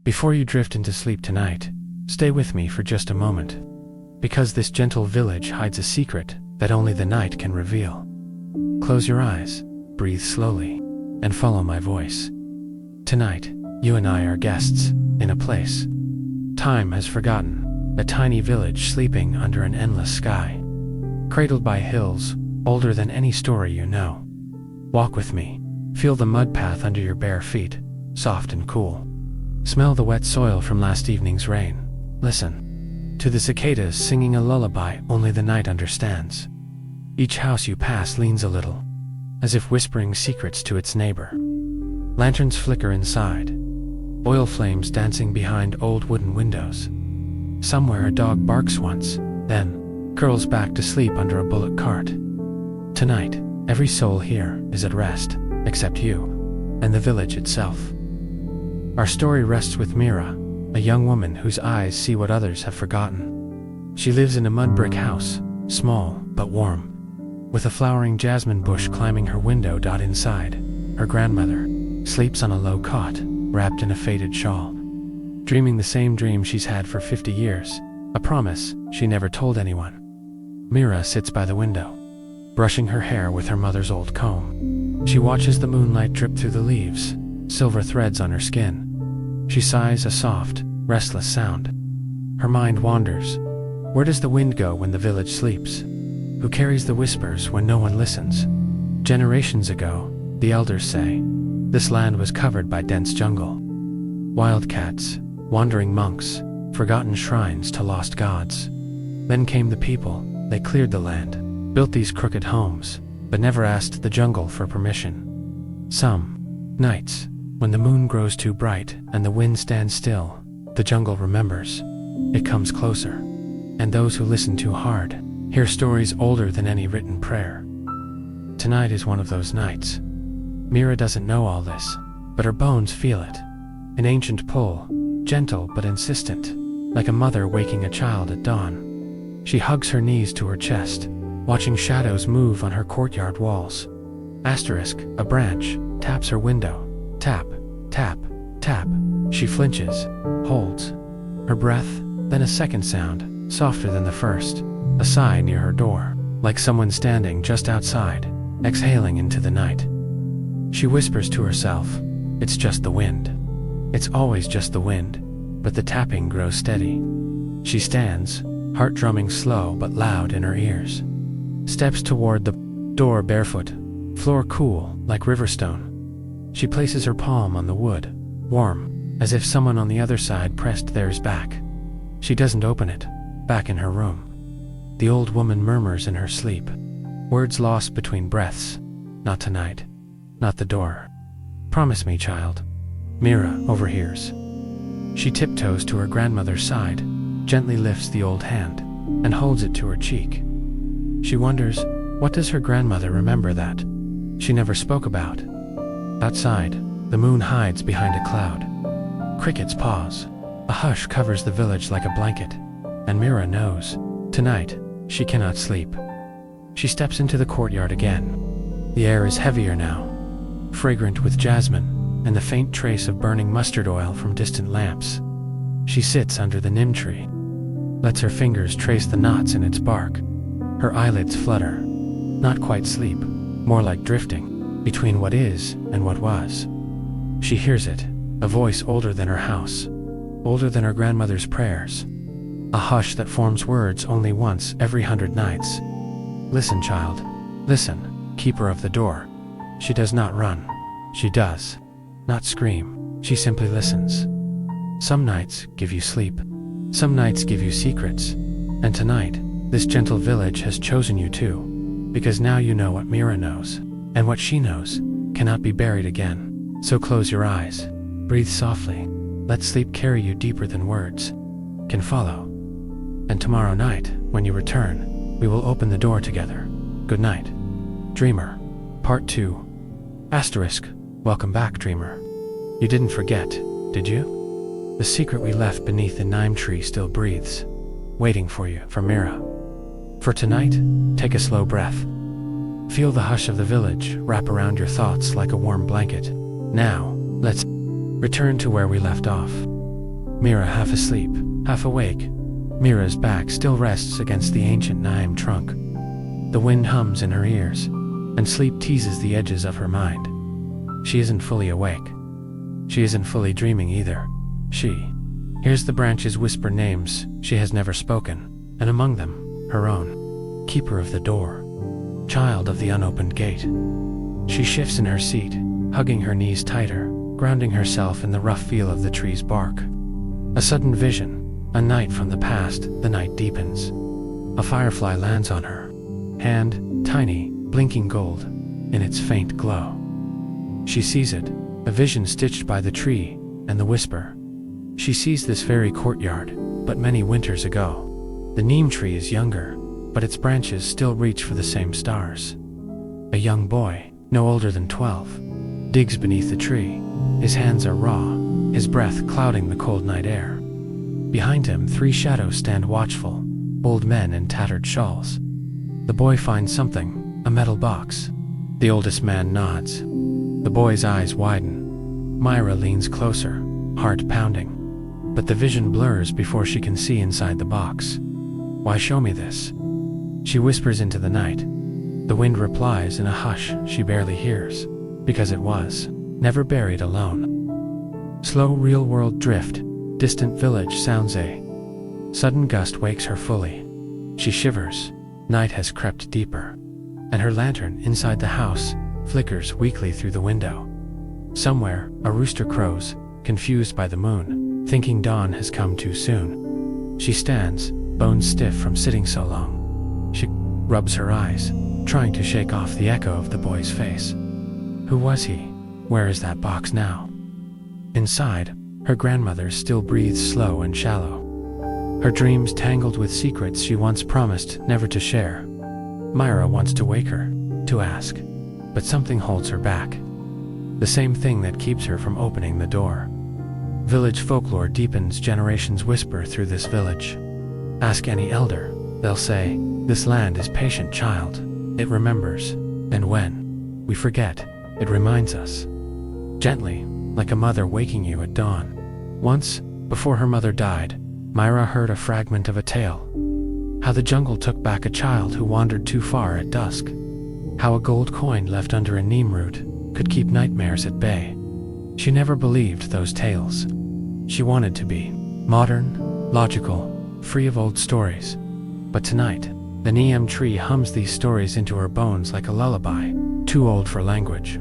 Before you drift into sleep tonight, stay with me for just a moment, because this gentle village hides a secret that only the night can reveal. Close your eyes, breathe slowly, and follow my voice. Tonight, you and I are guests in a place time has forgotten, a tiny village sleeping under an endless sky, cradled by hills older than any story you know. Walk with me, feel the mud path under your bare feet, soft and cool. Smell the wet soil from last evening's rain. Listen to the cicadas singing a lullaby only the night understands. Each house you pass leans a little, as if whispering secrets to its neighbor. Lanterns flicker inside, oil flames dancing behind old wooden windows. Somewhere a dog barks once, then curls back to sleep under a bullock cart. Tonight, every soul here is at rest, except you, and the village itself. Our story rests with Mira, a young woman whose eyes see what others have forgotten. She lives in a mud brick house, small but warm, with a flowering jasmine bush climbing her window. Inside, her grandmother sleeps on a low cot, wrapped in a faded shawl, dreaming the same dream she's had for 50 years, a promise she never told anyone. Mira sits by the window, brushing her hair with her mother's old comb. She watches the moonlight drip through the leaves, silver threads on her skin. She sighs a soft, restless sound. Her mind wanders. Where does the wind go when the village sleeps? Who carries the whispers when no one listens? Generations ago, the elders say, this land was covered by dense jungle. Wildcats, wandering monks, forgotten shrines to lost gods. Then came the people. They cleared the land, built these crooked homes, but never asked the jungle for permission. Some nights, when the moon grows too bright and the wind stands still, the jungle remembers. It comes closer, and those who listen too hard hear stories older than any written prayer. Tonight is one of those nights. Mira doesn't know all this, but her bones feel it. An ancient pull, gentle but insistent, like a mother waking a child at dawn. She hugs her knees to her chest, watching shadows move on her courtyard walls. Asterisk, a branch, taps her window. Tap, tap, tap. She flinches, holds her breath, then a second sound, softer than the first, a sigh near her door, like someone standing just outside, exhaling into the night. She whispers to herself, it's just the wind. It's always just the wind, but the tapping grows steady. She stands, heart drumming slow but loud in her ears. Steps toward the door barefoot, floor cool like riverstone. She places her palm on the wood, warm, as if someone on the other side pressed theirs back. She doesn't open it. Back in her room, the old woman murmurs in her sleep, words lost between breaths. Not tonight. Not the door. Promise me, child. Mira overhears. She tiptoes to her grandmother's side, gently lifts the old hand, and holds it to her cheek. She wonders, what does her grandmother remember that she never spoke about? Outside, the moon hides behind a cloud. Crickets pause. A hush covers the village like a blanket, and Mira knows, tonight, she cannot sleep. She steps into the courtyard again. The air is heavier now, fragrant with jasmine and the faint trace of burning mustard oil from distant lamps. She sits under the nim tree, lets her fingers trace the knots in its bark. Her eyelids flutter, not quite sleep, more like drifting between what is and what was. She hears it, a voice older than her house, older than her grandmother's prayers, a hush that forms words only once every 100 nights. Listen, child, listen, keeper of the door. She does not run. She does not scream. She simply listens. Some nights give you sleep. Some nights give you secrets. And tonight, this gentle village has chosen you too, because now you know what Mira knows, and what she knows cannot be buried again. So close your eyes, breathe softly, let sleep carry you deeper than words can follow. And tomorrow night, when you return, we will open the door together. Good night. Dreamer. Part 2. Asterisk. Welcome back, dreamer. You didn't forget, did you? The secret we left beneath the Nime tree still breathes, waiting for you from Mira. For tonight, take a slow breath. Feel the hush of the village wrap around your thoughts like a warm blanket. Now, let's return to where we left off. Mira half asleep, half awake. Mira's back still rests against the ancient Naim trunk. The wind hums in her ears, and sleep teases the edges of her mind. She isn't fully awake. She isn't fully dreaming either. She hears the branches whisper names she has never spoken, and among them, her own. Keeper of the door. Child of the unopened gate. She shifts in her seat, hugging her knees tighter, grounding herself in the rough feel of the tree's bark. A sudden vision. A night from the past, the night deepens. A firefly lands on her hand, tiny, blinking gold, in its faint glow. She sees it, a vision stitched by the tree, and the whisper. She sees this very courtyard, but many winters ago. The neem tree is younger, but its branches still reach for the same stars. A young boy, no older than 12, digs beneath the tree. His hands are raw, his breath clouding the cold night air. Behind him, 3 shadows stand watchful, old men in tattered shawls. The boy finds something, a metal box. The oldest man nods. The boy's eyes widen. Mira leans closer, heart pounding. But the vision blurs before she can see inside the box. Why show me this? She whispers into the night. The wind replies in a hush she barely hears, because it was never buried alone. Slow real-world drift. Distant village sounds. A sudden gust wakes her fully. She shivers. Night has crept deeper, and her lantern inside the house flickers weakly through the window. Somewhere, a rooster crows, confused by the moon, thinking dawn has come too soon. She stands, bones stiff from sitting so long. She rubs her eyes, trying to shake off the echo of the boy's face. Who was he? Where is that box now? Inside, her grandmother still breathes slow and shallow. Her dreams tangled with secrets she once promised never to share. Mira wants to wake her, to ask, but something holds her back. The same thing that keeps her from opening the door. Village folklore deepens. Generations whisper through this village. Ask any elder, they'll say, this land is patient, child. It remembers, and when we forget, it reminds us. Gently, like a mother waking you at dawn. Once, before her mother died, Mira heard a fragment of a tale. How the jungle took back a child who wandered too far at dusk. How a gold coin left under a neem root could keep nightmares at bay. She never believed those tales. She wanted to be modern, logical, free of old stories. But tonight, the neem tree hums these stories into her bones like a lullaby, too old for language.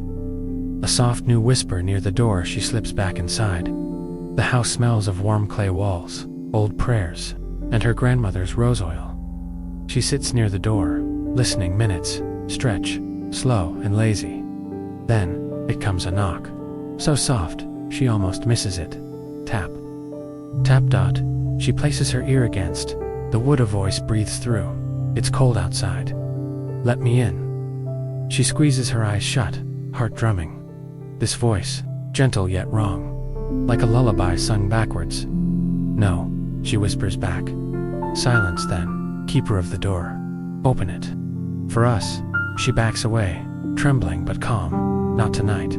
A soft new whisper near the door. She slips back inside. The house smells of warm clay walls, old prayers, and her grandmother's rose oil. She sits near the door, listening. Minutes stretch, slow and lazy. Then, it comes a knock. So soft, she almost misses it. Tap. Tap. Dot. She places her ear against. The wood. A voice breathes through. It's cold outside. Let me in. She squeezes her eyes shut, heart drumming. This voice, gentle yet wrong. Like a lullaby sung backwards. No, she whispers back. Silence then, keeper of the door. Open it. For us. She backs away, trembling but calm. Not tonight.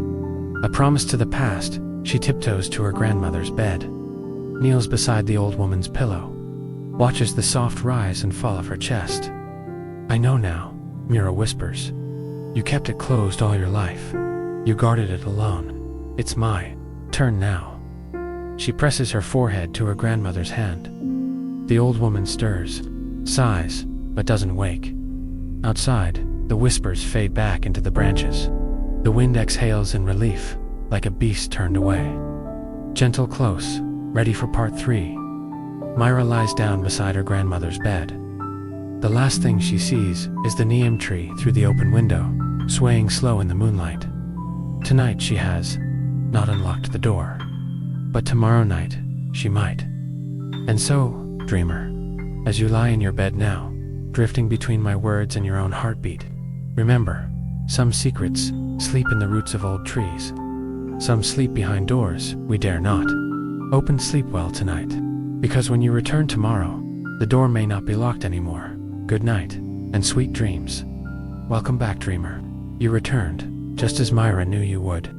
A promise to the past. She tiptoes to her grandmother's bed. Kneels beside the old woman's pillow. Watches the soft rise and fall of her chest. I know now, Mira whispers. You kept it closed all your life. You guarded it alone. It's my turn now. She presses her forehead to her grandmother's hand. The old woman stirs, sighs, but doesn't wake. Outside, the whispers fade back into the branches. The wind exhales in relief, like a beast turned away. Gentle close, ready for part 3. Mira lies down beside her grandmother's bed. The last thing she sees is the neem tree through the open window, swaying slow in the moonlight. Tonight she has not unlocked the door, but tomorrow night she might. And so, dreamer, as you lie in your bed now, drifting between my words and your own heartbeat, remember, some secrets sleep in the roots of old trees. Some sleep behind doors we dare not open. Sleep well tonight, because when you return tomorrow, the door may not be locked anymore. Good night, and sweet dreams. Welcome back, dreamer. You returned, just as Mira knew you would.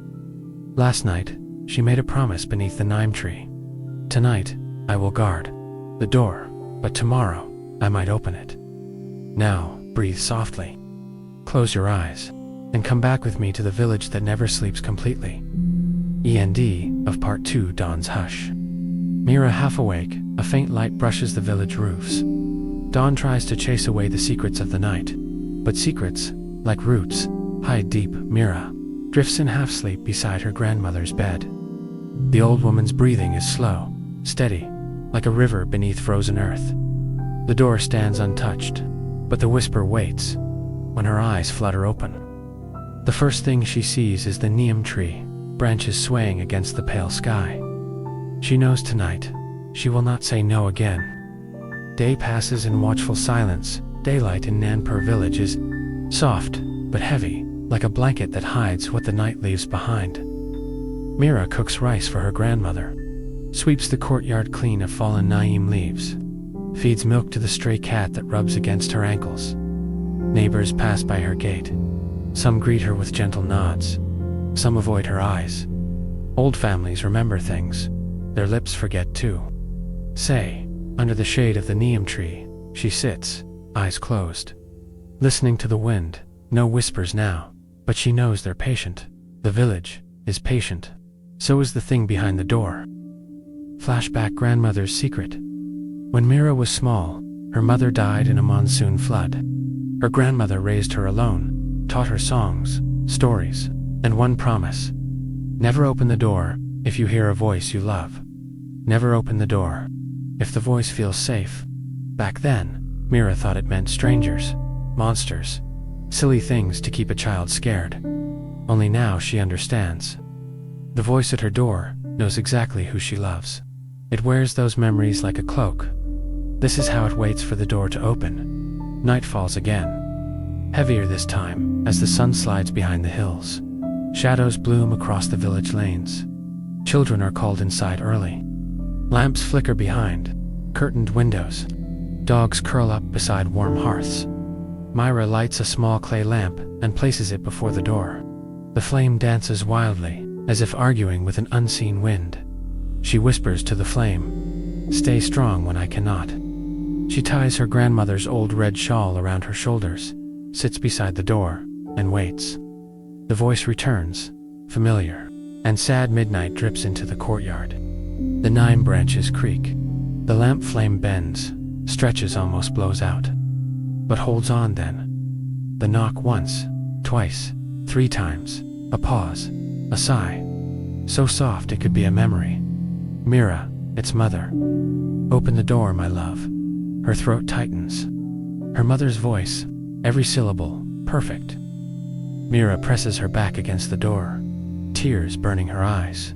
Last night, she made a promise beneath the neem tree. Tonight, I will guard the door, but tomorrow, I might open it. Now, breathe softly. Close your eyes, and come back with me to the village that never sleeps completely. End of Part 2. Dawn's Hush. Mira half awake, a faint light brushes the village roofs. Dawn tries to chase away the secrets of the night. But secrets, like roots, hide deep. Mira drifts in half sleep beside her grandmother's bed. The old woman's breathing is slow, steady, like a river beneath frozen earth. The door stands untouched, but the whisper waits. When her eyes flutter open, the first thing she sees is the neem tree, branches swaying against the pale sky. She knows tonight, she will not say no again. Day passes in watchful silence. Daylight in Nanpur village is soft, but heavy, like a blanket that hides what the night leaves behind. Mira cooks rice for her grandmother, sweeps the courtyard clean of fallen neem leaves, feeds milk to the stray cat that rubs against her ankles. Neighbors pass by her gate. Some greet her with gentle nods. Some avoid her eyes. Old families remember things. Their lips forget too. Say, under the shade of the neem tree, she sits, eyes closed, listening to the wind. No whispers now, but she knows they're patient. The village is patient. So is the thing behind the door. Flashback. Grandmother's secret. When Mira was small, her mother died in a monsoon flood. Her grandmother raised her alone, taught her songs, stories, and one promise. Never open the door if you hear a voice you love. Never open the door if the voice feels safe. Back then, Mira thought it meant strangers, monsters, silly things to keep a child scared. Only now she understands. The voice at her door knows exactly who she loves. It wears those memories like a cloak. This is how it waits for the door to open. Night falls again, heavier this time as the sun slides behind the hills. Shadows bloom across the village lanes. Children are called inside early. Lamps flicker behind curtained windows. Dogs curl up beside warm hearths. Mira lights a small clay lamp and places it before the door. The flame dances wildly, as if arguing with an unseen wind. She whispers to the flame, "Stay strong when I cannot." She ties her grandmother's old red shawl around her shoulders, sits beside the door, and waits. The voice returns, familiar, and sad. Midnight drips into the courtyard. The neem branches creak. The lamp flame bends, stretches, almost blows out, but holds on then. The knock once, twice, 3 times, a pause, a sigh, so soft it could be a memory. Mira, it's mother. Open the door, my love. Her throat tightens. Her mother's voice, every syllable, perfect. Mira presses her back against the door, tears burning her eyes.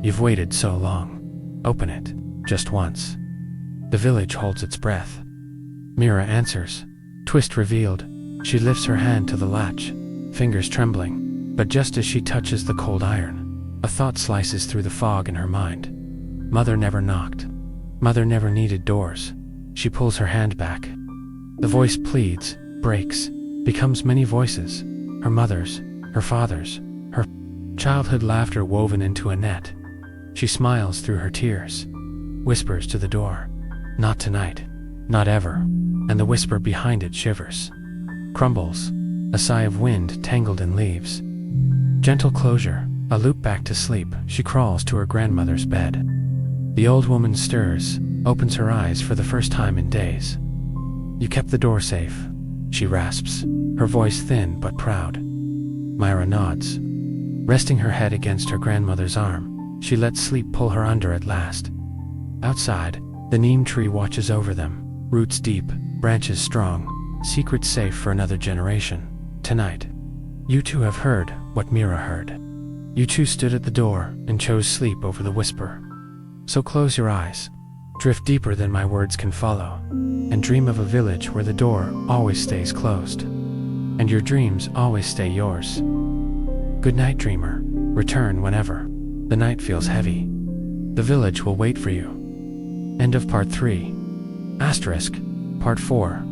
You've waited so long. Open it, just once. The village holds its breath. Mira answers, twist revealed. She lifts her hand to the latch, fingers trembling, but just as she touches the cold iron, a thought slices through the fog in her mind. Mother never knocked. Mother never needed doors. She pulls her hand back. The voice pleads, breaks, becomes many voices. Her mother's, her father's, her childhood laughter woven into a net. She smiles through her tears, whispers to the door, "Not tonight, not ever," and the whisper behind it shivers, crumbles, a sigh of wind tangled in leaves. Gentle closure, a loop back to sleep. She crawls to her grandmother's bed. The old woman stirs, opens her eyes for the first time in days. "You kept the door safe," she rasps, her voice thin but proud. Mira nods. Resting her head against her grandmother's arm, she lets sleep pull her under at last. Outside, the neem tree watches over them, roots deep, branches strong, secrets safe for another generation. Tonight, you two have heard what Mira heard. You two stood at the door and chose sleep over the whisper. So close your eyes, drift deeper than my words can follow, and dream of a village where the door always stays closed, and your dreams always stay yours. Good night, dreamer. Return whenever the night feels heavy. The village will wait for you. End of Part 3. Part 4.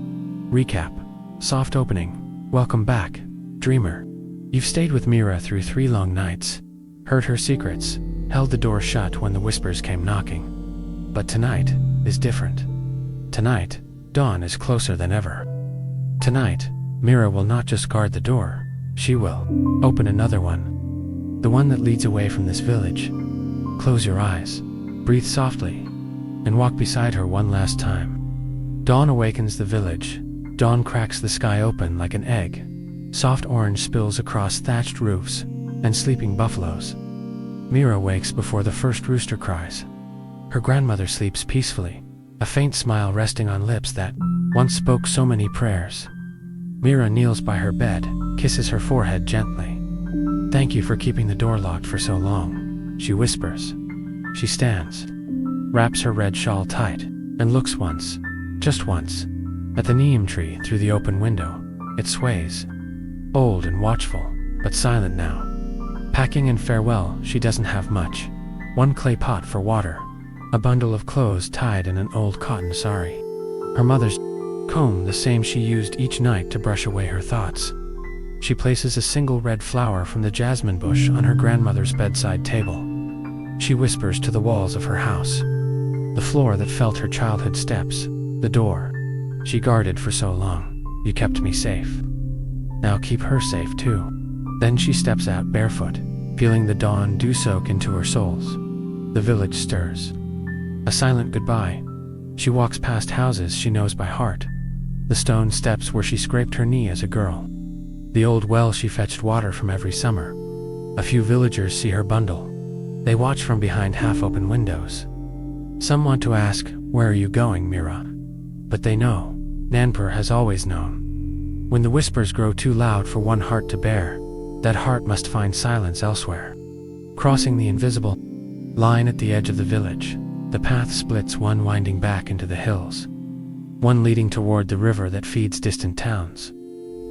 Recap. Soft opening. Welcome back, dreamer. You've stayed with Mira through 3 long nights, heard her secrets, held the door shut when the whispers came knocking. But tonight is different. Tonight, dawn is closer than ever. Tonight, Mira will not just guard the door, she will open another one. The one that leads away from this village. Close your eyes, breathe softly, and walk beside her one last time. Dawn awakens the village. Dawn cracks the sky open like an egg. Soft orange spills across thatched roofs and sleeping buffaloes. Mira wakes before the first rooster cries. Her grandmother sleeps peacefully, a faint smile resting on lips that once spoke so many prayers. Mira kneels by her bed, kisses her forehead gently. Thank you for keeping the door locked for so long, she whispers. She stands, wraps her red shawl tight, and looks once, just once, at the neem tree through the open window. It sways, old and watchful, but silent now. Packing in farewell, she doesn't have much. One clay pot for water, a bundle of clothes tied in an old cotton sari. Her mother's comb, the same she used each night to brush away her thoughts. She places a single red flower from the jasmine bush on her grandmother's bedside table. She whispers to the walls of her house. The floor that felt her childhood steps, the door she guarded for so long. You kept me safe. Now keep her safe too. Then she steps out barefoot, feeling the dawn dew soak into her soles. The village stirs. A silent goodbye. She walks past houses she knows by heart. The stone steps where she scraped her knee as a girl. The old well she fetched water from every summer. A few villagers see her bundle. They watch from behind half-open windows. Some want to ask, "Where are you going, Mira?" But they know. Nanpur has always known. When the whispers grow too loud for one heart to bear, that heart must find silence elsewhere. Crossing the invisible line at the edge of the village, the path splits, one winding back into the hills, one leading toward the river that feeds distant towns.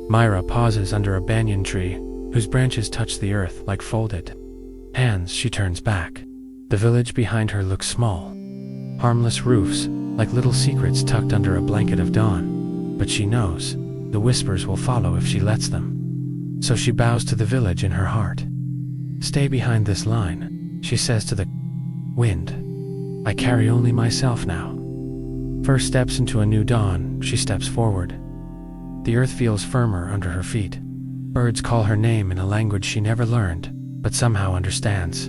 Mira pauses under a banyan tree, whose branches touch the earth like folded hands. She turns back. The village behind her looks small. Harmless roofs, like little secrets tucked under a blanket of dawn. But she knows, the whispers will follow if she lets them. So she bows to the village in her heart. Stay behind this line, she says to the wind. I carry only myself now. First steps into a new dawn, she steps forward. The earth feels firmer under her feet. Birds call her name in a language she never learned, but somehow understands.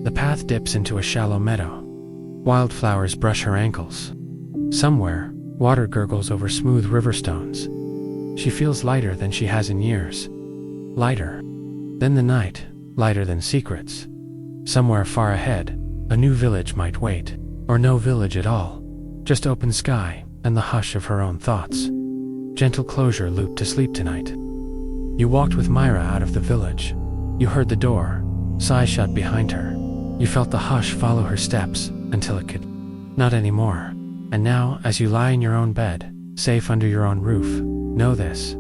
The path dips into a shallow meadow. Wildflowers brush her ankles. Somewhere, water gurgles over smooth river stones. She feels lighter than she has in years. Lighter than the night, lighter than secrets. Somewhere far ahead, a new village might wait, or no village at all. Just open sky, and the hush of her own thoughts. Gentle closure looped to sleep tonight. You walked with Mira out of the village. You heard the door sigh shut behind her. You felt the hush follow her steps, until it could not anymore. And now, as you lie in your own bed, safe under your own roof, know this.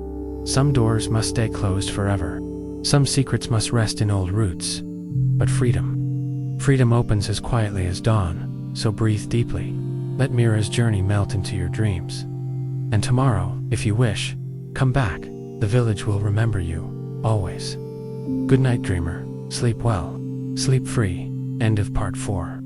Some doors must stay closed forever. Some secrets must rest in old roots. But freedom opens as quietly as dawn, so breathe deeply. Let Mira's journey melt into your dreams. And tomorrow, if you wish, come back. The village will remember you, always. Good night, dreamer. Sleep well. Sleep free. End of part 4.